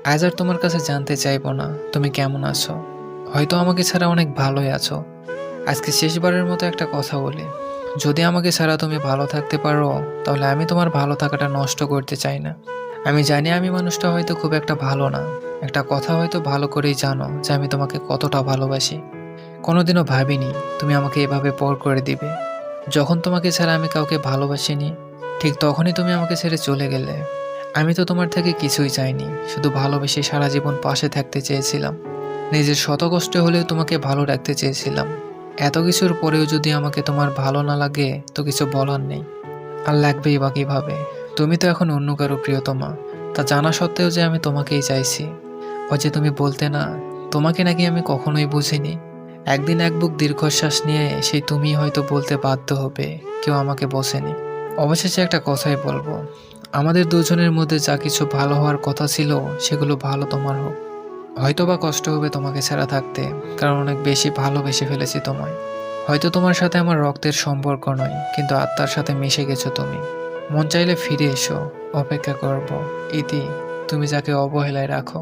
আজ আর তোমার কাছে জানতে চাইবো না তুমি কেমন আছো। হয়তো আমাকে ছাড়া অনেক ভালোই আছো। আজকে শেষবারের মতো একটা কথা বলি, যদি আমাকে ছাড়া তুমি ভালো থাকতে পারো, তাহলে আমি তোমার ভালো থাকাটা নষ্ট করতে চাই না। আমি জানি আমি মানুষটা হয়তো খুব একটা ভালো না, একটা কথা হয়তো ভালো করেই জানো যে আমি তোমাকে কতটা ভালোবাসি। কোনোদিনও ভাবিনি তুমি আমাকে এভাবে পর করে দিবে। যখন তোমাকে ছাড়া আমি কাউকে ভালোবাসিনি, ঠিক তখনই তুমি আমাকে ছেড়ে চলে গেলে। আমি তো তোমার থেকে কিছুই চাইনি, শুধু ভালোবেসে সারা জীবন পাশে থাকতে চেয়েছিলাম। নিজের শত কষ্টে হলেও তোমাকে ভালো রাখতে চেয়েছিলাম। এত কিছুর পরেও যদি আমাকে তোমার ভালো না লাগে, তো কিছু বলার নেই। আর লাগবেই বা কিভাবে? তুমি তো এখন অন্য কারো প্রিয়তমা। তা জানা সত্ত্বেও যে আমি তোমাকেই চাইছি। ওই যে তুমি বলতে না, তোমাকে নাকি আমি কখনোই বুঝিনি। একদিন এক বুক দীর্ঘশ্বাস নিয়ে সেই তুমিই হয়তো বলতে বাধ্য হবে কেউ আমাকে বোঝেনি। অবশেষে একটা কথাই বলবো, আমাদের দুজনের মধ্যে যা কিছু ভালো হওয়ার কথা ছিল, সেগুলো ভালো তোমার হোক। হয়তো বা কষ্ট হবে তোমাকে ছাড়া থাকতে, কারণ অনেক বেশি ভালোবেসে ফেলেছি তোমায়। হয়তো তোমার সাথে আমার রক্তের সম্পর্ক নয়, কিন্তু আত্মার সাথে মিশে গেছো তুমি। মন চাইলে ফিরে এসো, অপেক্ষা করব। ইতি, তুমি যাকে অবহেলায় রাখো।